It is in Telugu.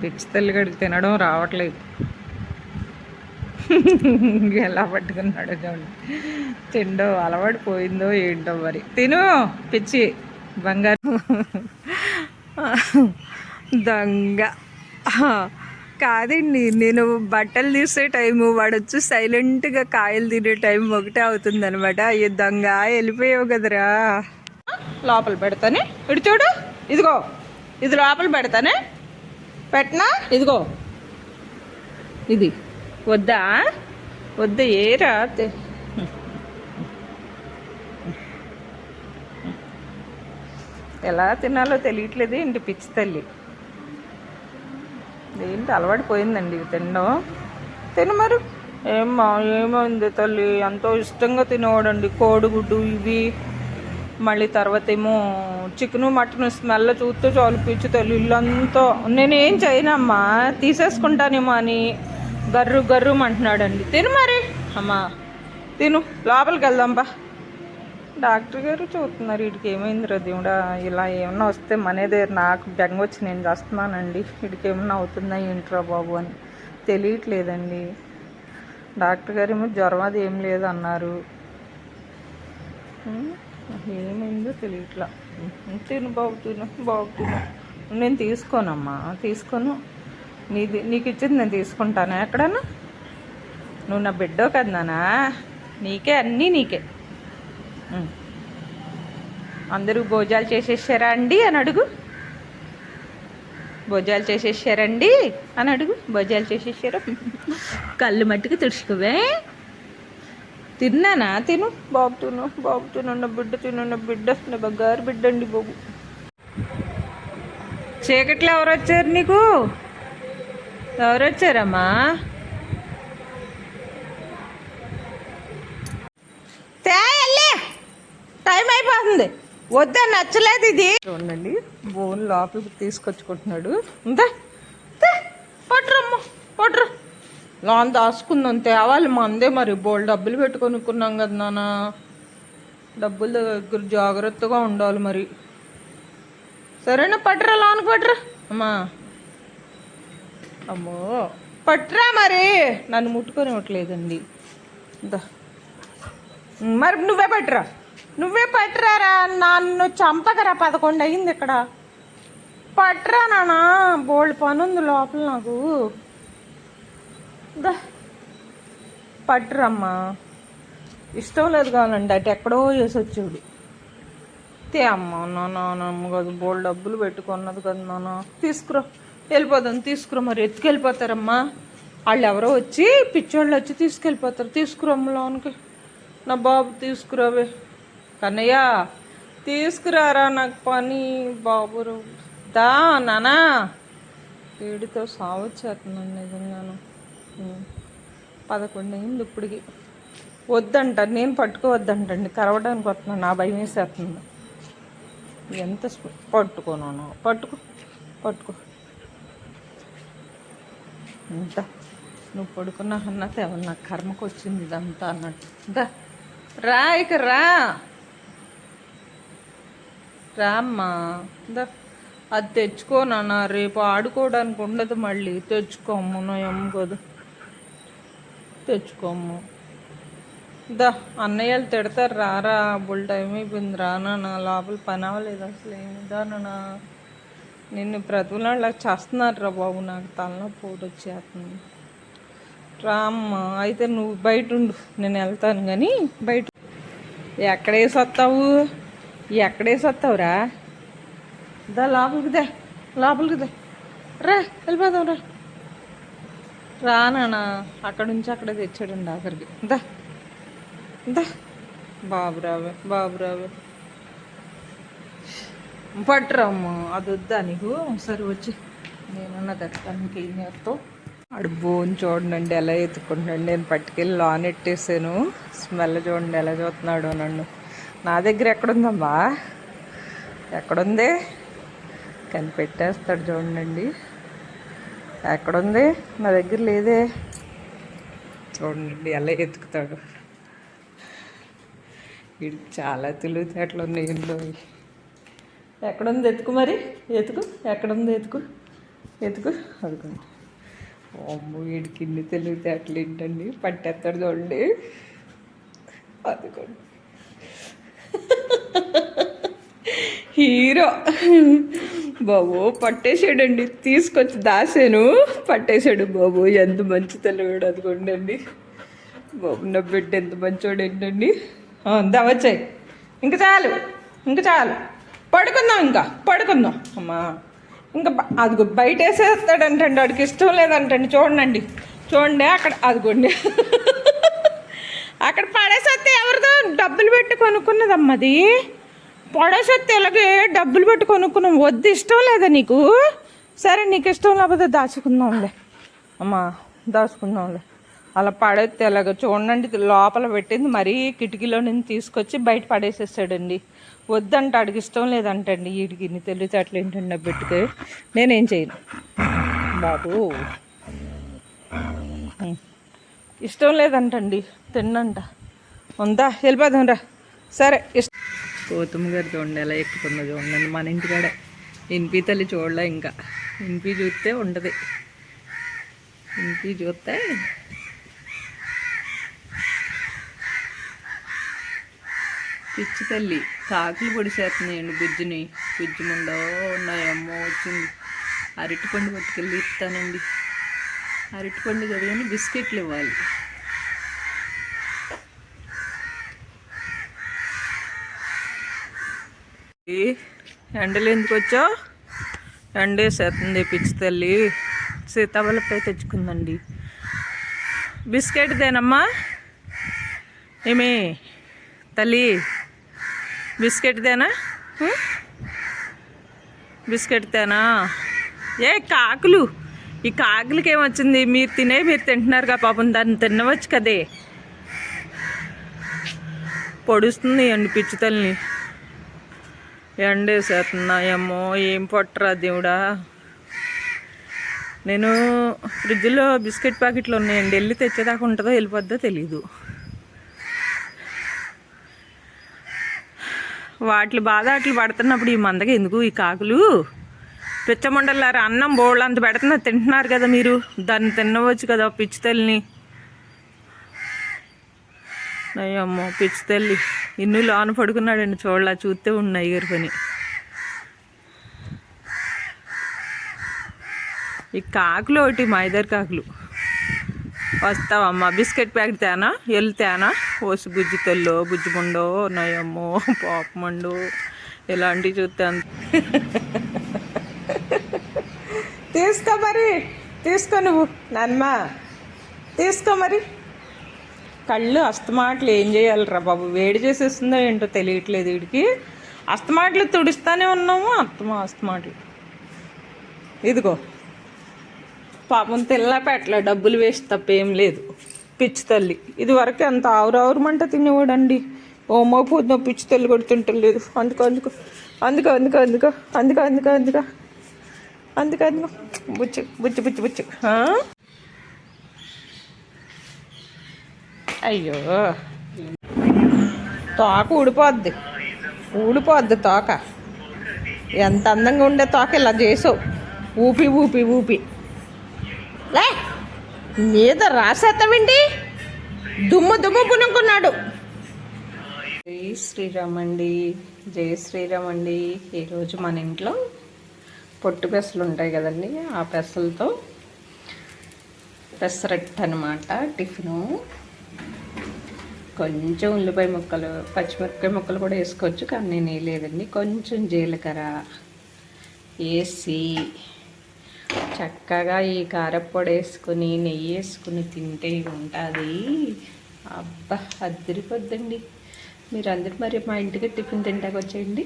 పిచ్చి తల్లిగడికి తినడం రావట్లేదు. ఎలా పట్టుకున్నాడో చూడండి. తిండో అలవాటు పోయిందో ఏంటో మరి. తిను పిచ్చి బంగారు దొంగ. కాదండి, నేను బట్టలు తీసే టైము వాడు వచ్చి సైలెంట్గా కాయలు తినే టైం ఒకటే అవుతుందనమాట. అయ్యో దొంగ, వెళ్ళిపోయావు కదరా. లోపల పెడతానే, ఇటు చూడు, ఇదిగో ఇది లోపల పెడతానే, పెట్టనా, ఇదిగో ఇది. వద్దా వద్దా ఏరా. ఎలా తినాలో తెలియట్లేదు ఏంటి పిచ్చి తల్లి. ఏంటి అలవాటు పోయిందండి తినడం. తిను మరి. ఏమైంది తల్లి, ఎంతో ఇష్టంగా తినేవాడండి కోడిగుడ్డు ఇవి. మళ్ళీ తర్వాత ఏమో చికెను మటన్ స్మెల్ చూస్తే చాలు పిచ్చి తల్లి ఇల్లంతా. నేనేం చేయనమ్మా, తీసేసుకుంటానేమో అని గర్రు గర్రు అంటున్నాడండి. తిను మరి అమ్మా, తిను, లోపలికి వెళ్దాంపా. డాక్టర్ గారు చూస్తున్నారు వీడికి ఏమైందిరా దేవుడా. ఇలా ఏమన్నా వస్తే మనేదే నాకు బెంగ వచ్చి నేను చేస్తున్నానండి. వీడికి ఏమన్నా అవుతుందా ఏంట్రా బాబు అని తెలియట్లేదండి. డాక్టర్ గారు ఏమో జ్వరం అది ఏం లేదు అన్నారు. ఏమైందో తెలియట్లా. తిను బాబు, తిను బాబు, తిను. నేను తీసుకోనమ్మా, తీసుకోను. నీకు ఇచ్చింది నేను తీసుకుంటాను ఎక్కడన్నా. నువ్వు నా బిడ్డో కదా నానా, నీకే అన్నీ నీకే. అందరూ భోజనాలు చేసేసారా అండి అని అడుగు. భోజనాలు చేసేసారండి అని అడుగు. భోజనాలు చేసేసారా. కళ్ళు మట్టికి తుడుచుకోవే. తిన్నానా, తిను బాబు, తిను బాబు, తిను నా బిడ్డ, తిను నా బిడ్డ, నా బంగారు బిడ్డ అండి బాబు. చీకట్లో ఎవరు వచ్చారు నీకు? ఎవరు వచ్చారమ్మా? టైం అయిపోతుంది. వద్దా, నచ్చలేదు ఇది. చూడండి బోన్ లోపలికి తీసుకొచ్చుకుంటున్నాడు. అంతే పట్టురమ్మ, పట్టురు. లోన్ దాచుకుందాం, తేవాలి మందే మరి. బోల్ డబ్బులు పెట్టుకొనుక్కున్నాం కదా నాన్న. డబ్బుల దగ్గర జాగ్రత్తగా ఉండాలి మరి. సరేనా, పట్టురా లోనికి, పట్టురా అమ్మా. అమ్మో పట్టురా మరి. నన్ను ముట్టుకొని ఇవ్వట్లేదండి. మరి నువ్వే పట్టురా, నువ్వే పట్టురారా. నన్ను చంపకరా, 11 అయింది ఇక్కడ. పట్టురా నాన్న, బోల్డ్ పని ఉంది లోపల నాకు. పట్టురమ్మా. ఇష్టం లేదు కావాలండి, అటు ఎక్కడో చేసి వచ్చాడు. తే అమ్మ, నాన్నమ్మ కాదు, బోల్డ్ డబ్బులు పెట్టుకున్నది కదా నాన్న. తీసుకురా, వెళ్ళిపోదాం. తీసుకురా మరి. ఎత్తుకెళ్ళిపోతారమ్మా వాళ్ళు. ఎవరో వచ్చి పిచ్చోళ్ళు వచ్చి తీసుకెళ్ళిపోతారు. తీసుకురమ్మ లోనికి. నా బాబు తీసుకురావే. కన్నయ్య తీసుకురారా, నాకు పని బాబు. దా నానా. ఏడితో సావచ్చేస్తున్నాను నిజంగాను. 11 అయింది ఇప్పటికి. వద్దంట, నేను పట్టుకోవద్దంటండి. కరవడానికి వస్తున్నాను, నా భయం వేసేస్తుంది. ఎంత పట్టుకోను. పట్టుకో ఇంత. నువ్వు పడుకున్నా అన్నట్టు ఎవరు నా కర్మకు వచ్చింది ఇదంతా అన్నట్టు. రా ఇక రా, రామ్మా. అది తెచ్చుకోనన్నా, రేపు ఆడుకోవడానికి ఉండదు మళ్ళీ. తెచ్చుకోమ్ము, నా అమ్మకోదు. తెచ్చుకోమ్ము. అన్నయ్యలు తిడతారు, రారా. బుల్ టైం అయిపోయింది, రానా. లోపల పని అవ్వలేదు అసలు. ఏమిదానా నిన్ను ప్రతిలాగా చేస్తున్నారు రా బాబు. నాకు తలనొప్పి పోటు వచ్చేస్తుంది. రామ్మ. అయితే నువ్వు బయట ఉండు, నేను వెళ్తాను. కానీ బయట ఎక్కడేసి వస్తావురా. లోపలికి దా. రా, వెళ్ళిపోదాం రా. రానా. అక్కడ నుంచి అక్కడే తెచ్చాడండి ఆఖరికి. బాబురావే పట్టురమ్మ. అది వద్దా నీకు? సరే వచ్చి నేనన్నా తెస్తానికి ఏం చేస్తావు. ఆడు బోన్ చూడండి ఎలా ఎత్తుకుంటున్నాడు. నేను పట్టుకెళ్ళి లాన్ ఎట్టేసాను. స్మెల్ చూడండి ఎలా చూస్తున్నాడు నన్ను. నా దగ్గర ఎక్కడుందమ్మా, ఎక్కడుంది? కనిపెట్టేస్తాడు చూడండి. ఎక్కడుంది? నా దగ్గర లేదే. చూడండి ఎలా ఎత్తుకుతాడు. వీడికి చాలా తెలివితేటలు ఉన్నాయి ఇంట్లో. ఎక్కడుంది? ఎత్తుకు మరి, ఎత్తుకు. ఎక్కడుంది? ఎత్తుకు. ఎదుగు అదుకోండి. అమ్మో వీడికి ఇన్ని తెలివితేటలు ఏంటండి, పట్టేస్తాడు చూడండి. అదుకోండి హీరో బాబు పట్టేసాడండి, తీసుకొచ్చి దాసాను పట్టేశాడు. బాబు ఎంత మంచి తెలివాడు, అదిగోండి అండి. బాబు నా బిడ్డ ఎంత మంచోడు ఏంటండి. వచ్చాయి, ఇంకా చాలు, ఇంకా చాలు, పడుకుందాం, ఇంకా పడుకుందాం అమ్మా. ఇంకా అదిగో బయట వేసేస్తాడంటండి, వాడికి ఇష్టం లేదంటండి. చూడండి చూడండి అక్కడ, అదిగోండి అక్కడ పడేసేస్తే ఎవరిదో డబ్బులు పెట్టి కొనుక్కున్నదమ్మది. పడేసేస్తే ఇలాగే డబ్బులు పెట్టి కొనుక్కున్నాం. వద్దు, ఇష్టం లేదా నీకు? సరే నీకు ఇష్టం లేకపోతే దాచుకుందాంలే అమ్మా, దాచుకుందాంలే. అలా పడేస్తే ఎలాగ చూడండి, లోపల పెట్టింది మరీ కిటికీలో నుంచి తీసుకొచ్చి బయట పడేసేసాడండి. వద్దంట, ఆడికి ఇష్టం లేదంటండి. వీడికి ఇన్ని తెలివితేటలు ఏంటండి నా బిడ్డకి. నేనేం చేయను బాబు, ఇష్టం లేదంటండి, తిన్నంట. ఉందా, వెళ్ళిపోదాం రా. సరే, గౌతమ్ గారు చూడండి ఎలా ఎక్కుతుందో చూడండి. మన ఇంటికాడ ఇన్పి తల్లి చూడలే, ఇంకా ఇన్పి చూస్తే ఉండదు. ఇన్పి చూస్తే పిచ్చి తల్లి కాకులు పొడిచేస్తున్నాయండి బుజ్జిని. బుజ్జి ముండో ఉన్నాయమ్మో వచ్చింది. అరటిపండు పట్టుకెళ్ళి ఇస్తానండి. అరటిపండు కడిగాని బిస్కెట్లు ఇవ్వాలి. ఎండలు ఎందుకు వచ్చావు? ఎండేసేస్తుంది పిచ్చి తల్లి. సీతాఫలపై తెచ్చుకుందండి. బిస్కెట్ తేనమ్మా, ఏమి తల్లి, బిస్కెట్ తేనా? బిస్కెట్ తేనా? ఏ కాకులు, ఈ కాకులకి ఏమొచ్చింది? మీరు తింటున్నారుగా పాపం, దాన్ని తినవచ్చు కదే. పొడుస్తుంది అండి పిచ్చి తల్లిని. ఎండేసేస్తున్నాయమ్మో, ఏం పొట్టరా దేవుడా. నేను ఫ్రిడ్జ్లో బిస్కెట్ ప్యాకెట్లు ఉన్నాయండి, వెళ్ళి తెచ్చేదాకా ఉంటుందో వెళ్ళిపోద్దో తెలీదు. వాటి బాధ అట్లు పడుతున్నప్పుడు ఈ మందకి ఎందుకు ఈ కాకులు? పిచ్చమండలారా, అన్నం బోళ్ళు అంత పెడుతున్నా తింటున్నారు కదా మీరు, దాన్ని తినవచ్చు కదా పిచ్చి తల్లిని. అయ్యమ్మో పిచ్చి తల్లి, ఇన్ని లోన పడుకున్నాడండి చూడలా, చూస్తే ఉన్నాయి గారి పని. ఈ కాకులు ఒకటి మా ఇద్దరు కాకులు. వస్తావమ్మా, బిస్కెట్ ప్యాకెట్ తేనా? వెళ్ళి తేనా? ఓసి బుజ్జి తల్లో బుజ్జి ముండో ఉన్నాయమ్మో, పాపమండు ఇలాంటివి చూస్తాను. తీసుకో మరి, తీసుకో నువ్వు నాన్నమ్మా, తీసుకో మరి. కళ్ళు అస్తమాటలు ఏం చేయాలిరా బాబు, వేడి చేసేస్తుందో ఏంటో తెలియట్లేదు వీడికి. అస్తమాటలు తుడుస్తానే ఉన్నాము, అస్తమాటలు. ఇదిగో పాపం పెట్టలే, డబ్బులు వేస్ట్ తప్పేం లేదు పిచ్చి తల్లి. ఇది వరకు ఎంత ఆవురావురమంట తినేవాడండి. ఓమో పొద్దున పిచ్చి తల్లి కూడా తింటలేదు. అందుకో బుచ్చు బుచ్చు బుచ్చు బుచ్చు. అయ్యో తోక ఊడిపోద్ది తోక. ఎంత అందంగా ఉండే తోక ఇలా చేసావు, ఊపి లే మీద రాసేస్తామండి. దుమ్ము పునుకున్నాడు. జై శ్రీరామ్ అండి. ఈరోజు మన ఇంట్లో పొట్టు పెసలు ఉంటాయి కదండి, ఆ పెసలతో పెసరట్టు అనమాట టిఫిను. కొంచెం ఉల్లిపాయ ముక్కలు, పచ్చిమిరపకాయ ముక్కలు కూడా వేసుకోవచ్చు, కానీ నేను వేయలేదండి. కొంచెం జీలకర్ర వేసి చక్కగా ఈ కారప్పొడి వేసుకొని నెయ్యి వేసుకుని తింటే ఉంటుంది. అబ్బా అదిరిపోద్దండి. మీరు అందరూ మరి మా ఇంటికి టిఫిన్ తింటాకి వచ్చేయండి.